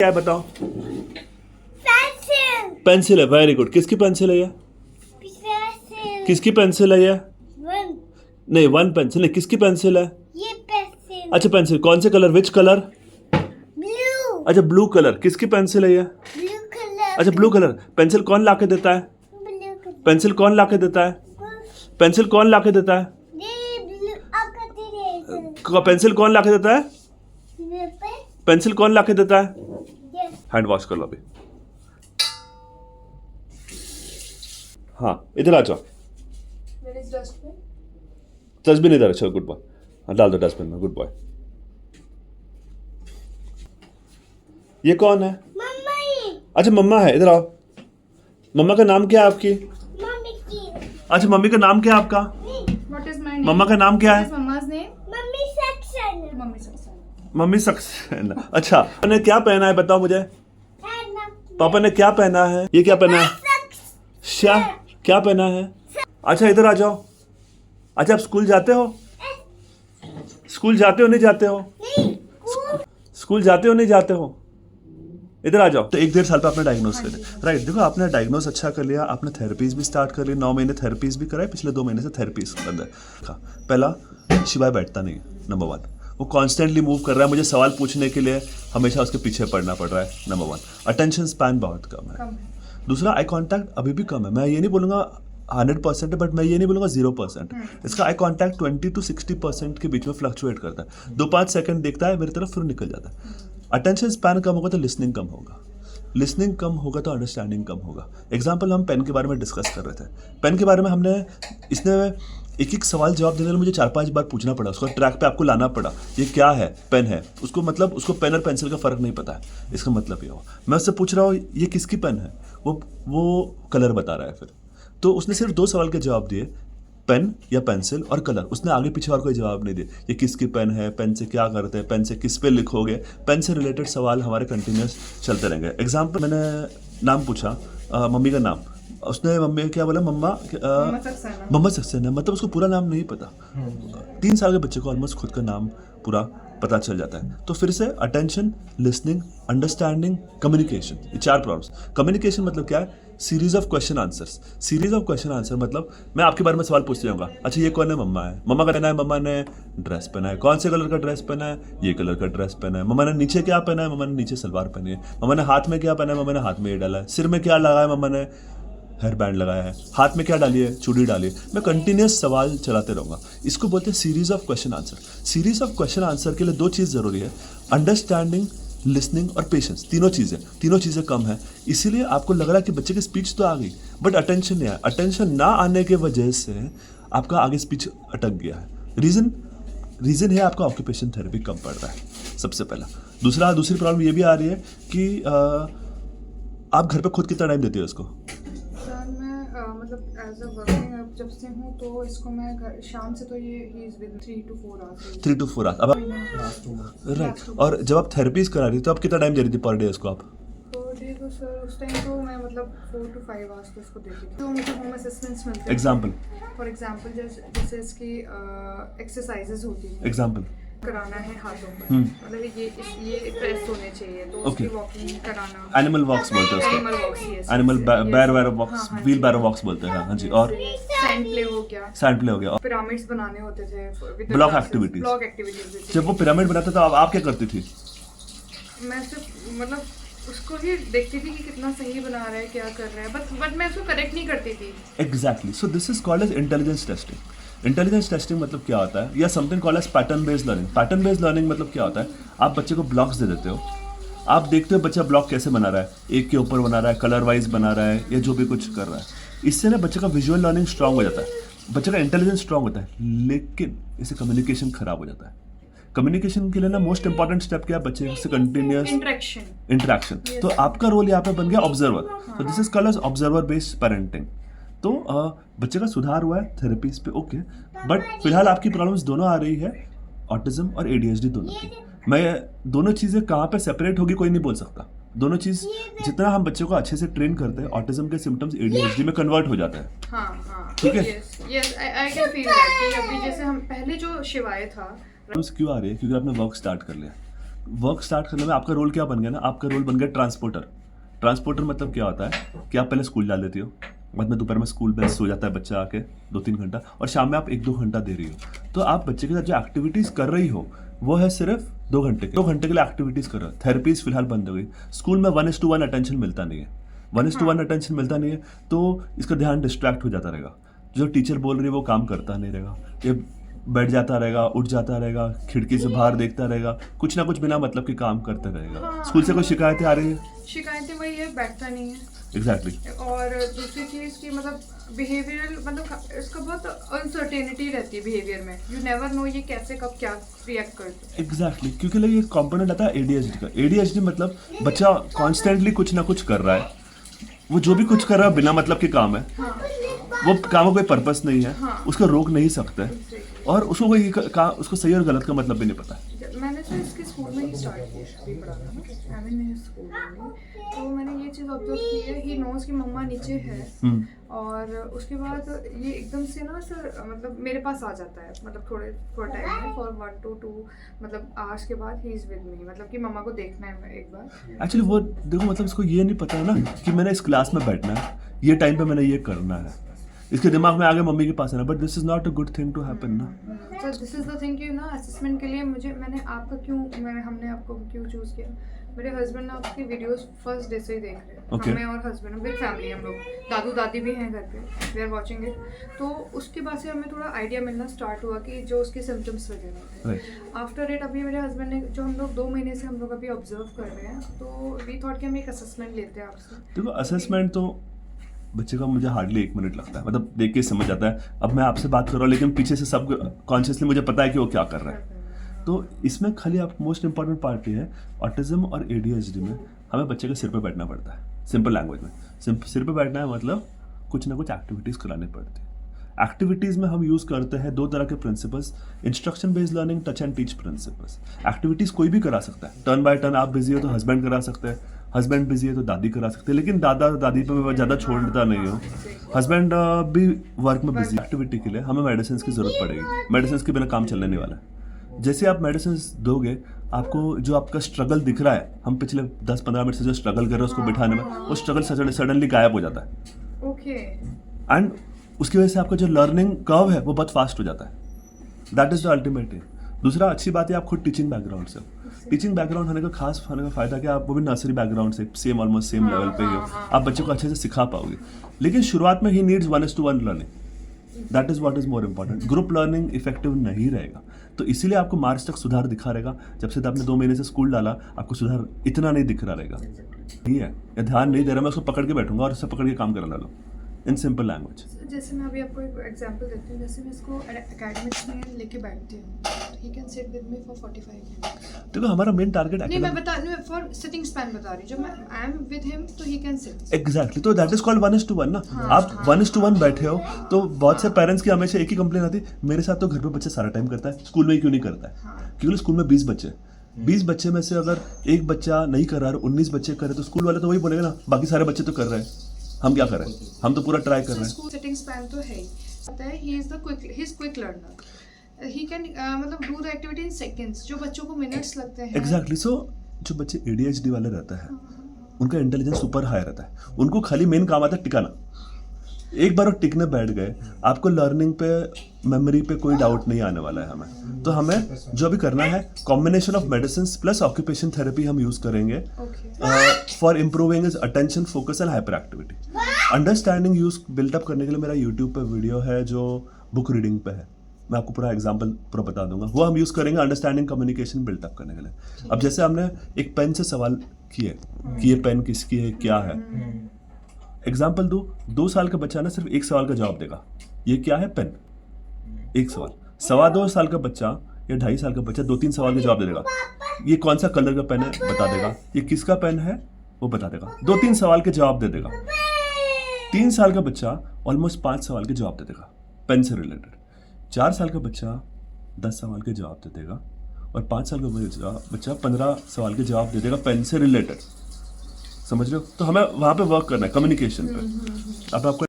क्या है बताओ? पेंसिल। पेंसिल है, वेरी गुड। किसकी पेंसिल है ये? पेंसिल। किसकी पेंसिल है ये? वन। नहीं, वन पेंसिल नहीं, किसकी पेंसिल है? ये पेंसिल। अच्छा पेंसिल, कौन से कलर, विच कलर? ब्लू। अच्छा ब्लू कलर। किसकी पेंसिल है ये? Blue colour. अच्छा ब्लू कलर। पेंसिल कौन ला के देता है? Blue colour. पेंसिल कौन ला के देता है? पेंसिल कौन ला के देता है? ये ब्लू पेंसिल कौन ला के देता है? पे पेंसिल कौन ला के देता है? ये हैंड वॉश कर लो अभी। हाँ इधर आ जाओ। डस्टबिन इधर, अच्छा गुड बॉय। हाँ डाल दो डस्टबिन में, गुड बॉय। ये कौन है? मम्मा ही। अच्छा मम्मा है, इधर आओ। मम्मा का नाम क्या है आपकी? मम्मी की। अच्छा मम्मी का नाम क्या है आपका? What is my name? मम्मा का नाम क्या What है? is mama's name? Mummy section. Mummy Saksan. Mummy Saxena. अच्छा पापा ने क्या पहना है बताओ मुझे? पापा ने क्या पहना है? ये क्या पहना है? श्या क्या पहना है? अच्छा इधर आ जाओ। अच्छा आप स्कूल जाते हो? स्कूल जाते हो नहीं जाते हो? स्कूल जाते हो नहीं जाते हो? इधर आ जाओ। तो 1-1.5 साल पे आपने डायग्नोस कर लिया, राइट? देखो आपने डायग्नोस अच्छा कर लिया, आपने थेरेपीज भी स्टार्ट कर ली, 9 महीने थेरेपीज भी कराए, पिछले 2 महीने से थेरेपीज कर रहा। पहला, शिवाय बैठता नहीं है, नंबर 1। वो कॉन्स्टेंटली मूव कर रहा है, मुझे सवाल पूछने के लिए हमेशा उसके पीछे पड़ना पड़ रहा है, नंबर 1। अटेंशन स्पैन बहुत कम है। दूसरा, आई कॉन्टैक्ट अभी भी कम है। मैं ये नहीं बोलूँगा 100% है, बट मैं ये नहीं बोलूँगा 0%। इसका आई कॉन्टैक्ट 20 to 60% के बीच में फ्लक्चुएट करता है। 2-5 सेकंड देखता है मेरी तरफ, फिर निकल जाता है। अटेंशन स्पैन कम होगा तो लिसनिंग कम होगा, लिसनिंग कम होगा तो अंडरस्टैंडिंग कम होगा। एग्जाम्पल, हम पेन के बारे में डिस्कस कर रहे थे। पेन के बारे में हमने इसने एक सवाल जवाब देने में मुझे 4-5 बार पूछना पड़ा, उसको ट्रैक पे आपको लाना पड़ा। ये क्या है? पेन है। उसको मतलब उसको पेन और पेंसिल का फ़र्क नहीं पता है, इसका मतलब ये हुआ। मैं उससे पूछ रहा हूँ ये किसकी पेन है, वो कलर बता रहा है। फिर तो उसने सिर्फ 2 सवाल के जवाब दिए, पेन या पेंसिल और कलर। उसने आगे पीछे और कोई जवाब नहीं दिया। ये किसकी पेन है, पेन से क्या करते हैं, पेन से किस पे लिखोगे। पेन से रिलेटेड सवाल हमारे कंटिन्यूस चलते रहेंगे। एग्जाम्पल, मैंने नाम पूछा, मम्मी का नाम, उसने मम्मी क्या बोला? मम्मा सक्सेना। मतलब उसको पूरा नाम नहीं पता। 3 साल के बच्चे को ऑलमोस्ट खुद का नाम पूरा पता चल जाता है। तो फिर से अटेंशन, लिसनिंग, अंडरस्टैंडिंग, कम्युनिकेशन, ये 4 प्रॉब्लम्स। कम्युनिकेशन मतलब क्या है? Series of question answers. Series of question answer मतलब मैं आपके बारे में सवाल पूछते जाऊंगा। अच्छा ये कौन है? मम्मा है। मम्मा का पहना है, मम्मा ने ड्रेस पहना है। कौन से कलर का ड्रेस पहना है? ये कलर का ड्रेस पहना है। मम्मा ने नीचे क्या पहना है? मम्मा ने नीचे सलवार पहनी है। मम्मा ने हाथ में क्या पहना है? मम्मा ने हाथ में ये डाला है। सिर में क्या लगाया? मम्मा ने हेयर बैंड लगाया है। हाथ में क्या डाली है? चूड़ी डाली है। मैं कंटिन्यूस सवाल चलाते रहूँगा। इसको बोलते हैं series of question answer. Series of question answer के लिए 2 चीज़ ज़रूरी है, अंडरस्टैंडिंग, लिसनिंग और पेशेंस। तीनों चीज़ें कम है, इसीलिए आपको लग रहा है कि बच्चे की स्पीच तो आ गई बट अटेंशन नहीं आया। अटेंशन ना आने के वजह से आपका आगे स्पीच अटक गया है। रीज़न है आपका ऑक्यूपेशन थेरेपी कम पड़ रहा है, सबसे पहला। दूसरी प्रॉब्लम ये भी आ रही है कि आप घर पे खुद कितना टाइम देते हो इसको? सर मैं मतलब एज अ वर्किंग जब से हूँ तो इसको मैं शाम से तो ये he is with 3 to 4 hours. 3 to 4 hours. अब राइट। और जब आप थेरेपीज करा रही थी तो आप कितना टाइम दे रही थी पर डे इसको आप? पर डे तो सर उस टाइम तो मैं मतलब 4 to 5 आवर्स तो इसको देती थी। तो मुझे होम असिस्टेंट्स मिलते थे। एग्जाम्पल? फॉर एग्जांपल जैसे इसकी एक्सरसाइजेज होती हैं, एग्जाम्पल कराना है हाथों पर, मतलब ये प्रेस होने चाहिए तो उसकी वॉकिंग कराना। एनिमल वॉक्स बोलते हैं एनिमल उसको। वॉक्स, यस। एनिमल बैरो वॉक्स, व्हील बैरो वॉक्स बोलते हैं। हाँ जी। और सैंड प्ले हो गया। सैंड प्ले हो गया। पिरामिड्स बनाने होते थे with the block classes, activities. Block activities. जब वो पिरामिड बनाता था आप क्या करती थी? मैं सिर्फ मतलब उसको ही देखती थी कि कितना सही बना रहा है, क्या कर रहा है, बट मैं उसको करेक्ट नहीं करती थी। Exactly. So this is called as intelligence testing. Intelligence testing मतलब क्या होता है, या something called as pattern based learning. Pattern based learning मतलब क्या होता है? आप बच्चे को ब्लॉक्स दे देते हो, आप देखते हो बच्चा ब्लॉक कैसे बना रहा है, एक के ऊपर बना रहा है, कलर वाइज बना रहा है, या जो भी कुछ कर रहा है। इससे ना बच्चे का विजुअल लर्निंग स्ट्रांग हो जाता है, बच्चे का इंटेलिजेंस स्ट्रांग होता है, लेकिन इससे कम्युनिकेशन खराब हो जाता है। कम्युनिकेशन के लिए ना मोस्ट इंपॉर्टेंट स्टेप क्या है? बच्चे से कंटिन्यूअस इंटरेक्शन। तो आपका रोल यहाँ पे बन गया ऑब्जर्वर। तो this is called as observer based parenting. तो बच्चे का सुधार हुआ है थेरेपीज पे, ओके। बट फिलहाल आपकी प्रॉब्लम्स दोनों आ रही है, ऑटिज्म और ADHD दोनों की। मैं दोनों चीज़ें कहाँ पे सेपरेट होगी कोई नहीं बोल सकता। दोनों चीज़ जितना हम बच्चों को अच्छे से ट्रेन करते हैं, ऑटिज्म के सिम्टम्स ADHD में कन्वर्ट हो जाता है। हाँ ठीक है। Yes I can feel that कि अभी जैसे हम पहले जो शिवाय था। क्यों आ रही है? क्योंकि आपने वर्क स्टार्ट कर लिया। वर्क स्टार्ट करने में आपका रोल क्या बन गया ना, आपका रोल बन गया ट्रांसपोर्टर। ट्रांसपोर्टर मतलब क्या होता है कि आप पहले स्कूल डाल देती हो, बाद में दोपहर में स्कूल बेस्ट सो जाता है बच्चा आके 2-3 घंटा, और शाम में आप 1-2 घंटा दे रही हो। तो आप बच्चे के साथ जो एक्टिविटीज़ कर रही हो वो है सिर्फ 2 घंटे के 2 घंटे के लिए एक्टिविटीज़ कर रहे हो। थेरेपीज फिलहाल बंद हो गई। स्कूल में 1:1 अटेंशन मिलता नहीं है, 1:1 अटेंशन मिलता नहीं है, तो इसका ध्यान डिस्ट्रैक्ट हो जाता रहेगा। जो टीचर बोल रही है वो काम करता नहीं रहेगा, ये बैठ जाता रहेगा, उठ जाता रहेगा, खिड़की से बाहर देखता रहेगा, कुछ ना कुछ बिना मतलब के काम करते रहेगा। स्कूल से कोई शिकायतें आ रही है? शिकायतें वही है, बैठता नहीं है। एग्जैक्टली। और दूसरी चीज़ की मतलब बिहेवियरल, मतलब इसका बहुत अनसर्टेनिटी रहती है बिहेवियर में। यू नेवर नो ये कैसे कब क्या रिएक्ट करते हैं। एग्जैक्टली, क्योंकि लाइक ये कंपोनेंट आता है एडीएचडी का। एडीएचडी मतलब बच्चा कॉन्स्टेंटली कुछ ना कुछ कर रहा है, वो जो भी कुछ कर रहा है बिना मतलब के काम है, वो काम का कोई पर्पस नहीं है, उसको रोक नहीं सकते, और उसको कोई उसको सही और गलत का मतलब भी नहीं पता है। मैंने तो इसके स्कूल में ही स्टार्ट किया अभी पढ़ाना ना, आई मीन स्कूल में, तो मैंने ये चीज़ ऑब्जर्व की है, ही नोज कि मम्मा नीचे है, और उसके बाद ये एकदम से ना सर मतलब मेरे पास आ जाता है, मतलब थोड़ा टाइम में, फॉर 1 to 2 मतलब आवर्स के बाद ही इज विद मी, मतलब कि मम्मा को देखना है एक बार। एक्चुअली वो देखो, मतलब इसको ये नहीं पता है ना कि मैंने इस क्लास में बैठना है, ये टाइम पे मैंने ये करना है, इसके दिमाग में आगे मम्मी के पास आना, but this is not a good thing to happen ना। Sir this is the thing कि ना असेसमेंट के लिए हमने आपको क्यों चूज़ किया। मेरे हस्बैंड ना आपकी वीडियोस फर्स्ट डे से ही देख रहे हैं। Okay. मैं और हस्बैंड बिग फैमिली, हम लोग दादू दादी भी हैं घर पे, वी आर वाचिंग इट। तो उसके बाद से हमें थोड़ा आइडिया मिलना स्टार्ट हुआ कि जो उसके सिम्टम्स वगैरह थे। आफ्टर इट अभी मेरे हस्बैंड ने जो हम लोग 2 महीने से हम लोग अभी ऑब्जर्व कर रहे हैं, तो वी थॉट कि हम एक असेसमेंट लेते हैं आपसे। देखो असेसमेंट तो बच्चे का मुझे हार्डली 1 मिनट लगता है, मतलब देख के समझ आता है। अब मैं आपसे बात कर रहा हूँ लेकिन पीछे से सब कॉन्शियसली मुझे पता है कि वो क्या कर रहा है। तो इसमें खाली आप मोस्ट इंपॉर्टेंट पार्ट ये है, ऑटिज्म और एडीएचडी में हमें बच्चे के सिर पे बैठना पड़ता है। सिंपल लैंग्वेज में सिर पे बैठना है मतलब कुछ ना कुछ एक्टिविटीज़ करानी पड़ती है। एक्टिविटीज़ में हम यूज़ करते हैं 2 तरह के principles, instruction based learning, touch and teach principles. Activities कोई भी करा सकता है, टर्न बाय टर्न। आप बिजी हो तो हस्बैंड करा सकते हैं, हस्बैंड बिजी है तो दादी करा सकते हैं, लेकिन दादा दादी पे मैं ज़्यादा छोड़ता नहीं हूँ। हस्बैंड भी वर्क में बिजी। एक्टिविटी के लिए हमें मेडिसिन की ज़रूरत पड़ेगी, मेडिसिन के बिना काम चलने नहीं वाला है। जैसे आप मेडिसिन दोगे, आपको जो आपका स्ट्रगल दिख रहा है, हम पिछले 10-15 मिनट से जो स्ट्रगल कर रहे हैं उसको बिठाने में, वो स्ट्रगल सडनली गायब हो जाता है। ओके। एंड उसकी वजह से आपका जो लर्निंग कर्व है वो बहुत फास्ट हो जाता है। That is the ultimate aim. दूसरा अच्छी बात है आप खुद टीचिंग बैकग्राउंड से, टीचिंग बैकग्राउंड होने का खास होने का फायदा क्या, आप वो भी नर्सरी बैकग्राउंड से सेम ऑलमोस्ट सेम लेवल पे ही हो, आप बच्चे को अच्छे से सिखा पाओगे। लेकिन शुरुआत में he needs 1:1 learning, that is what is more important. Group learning effective नहीं रहेगा, तो इसीलिए आपको मार्च तक सुधार दिखा रहेगा। जब से आपने 2 महीने से स्कूल डाला, आपको सुधार इतना नहीं दिख रहा रहेगा। नहीं है या ध्यान नहीं दे रहा, मैं उसको पकड़ के बैठूंगा और उससे पकड़ के काम करा लो इन सिंपल लैंग्वेज। जैसे मैं अभी आपको एक एग्जांपल देती हूँ, जैसे मैं इसको एकेडमिक्स में लेके बैठती हूँ, he can sit with me for 45 minutes. देखो हमारा मेन टारगेट नहीं, मैं बता नहीं, फॉर सिटिंग स्पैन बता रही हूँ, जब मैं आई एम विद हिम तो ही कैन सिट। एग्जैक्टली, तो दैट इज कॉल्ड 1:1 ना। आप 1:1 बैठे हो, तो बहुत से पेरेंट्स की हमेशा एक ही कंप्लेन आती है, मेरे साथ तो घर पे बच्चा सारा टाइम करता है, स्कूल में ही क्यों नहीं करता है। क्योंकि स्कूल में 20 बच्चे, 20 बच्चे में से अगर एक बच्चा नहीं कर रहा है, 19 बच्चे कर रहे, तो स्कूल वाले तो वही बोलेंगे ना, बाकी सारे बच्चे तो कर रहे हैं, हम क्या कर रहे हैं, हम तो पूरा ट्राई कर रहे हैं। स्कूल सिटिंग स्पैन तो है ही, पता है, he is quick learner, he can मतलब do the activity in seconds, जो बच्चों को मिनट्स लगते हैं। एग्जैक्टली, सो जो बच्चे एडीएचडी वाले रहते हैं उनका इंटेलिजेंस सुपर हाई रहता है, उनको खाली मेन काम आता है टिकाना। एक बार वो टिकने बैठ गए, आपको लर्निंग पे, मेमोरी पे कोई डाउट नहीं आने वाला है हमें। तो हमें जो भी करना है, combination of medicine plus occupation therapy हम यूज करेंगे for improving is attention, focus and hyper activity. Understanding use built up करने के लिए मेरा यूट्यूब पे वीडियो है जो बुक रीडिंग पे है, मैं आपको पूरा एग्जाम्पल पूरा बता दूंगा, वो हम यूज करेंगे अंडरस्टैंडिंग कम्युनिकेशन बिल्टअप करने के लिए। अब जैसे हमने एक पेन से सवाल किए कि ये पेन किसकी है, क्या है, एग्जाम्पल दो, 2 साल का बच्चा ना सिर्फ 1 सवाल का जवाब देगा, ये क्या है पेन, 1 सवाल। 2.25 साल का बच्चा या 2.5 साल का बच्चा 2-3 सवाल का जवाब दे देगा, ये कौन सा कलर का पेन है बता देगा, ये किसका पेन है वो बता देगा, 2-3 सवाल के जवाब दे देगा। 3 साल का बच्चा ऑलमोस्ट 5 सवाल के जवाब दे देगा पेन से रिलेटेड। 4 साल का बच्चा 10 सवाल के जवाब दे देगा, और 5 साल का बच्चा 15 सवाल के जवाब दे देगा पेन से रिलेटेड। समझ रहे हो? तो हमें वहाँ पे वर्क करना है कम्युनिकेशन पे। अब आपको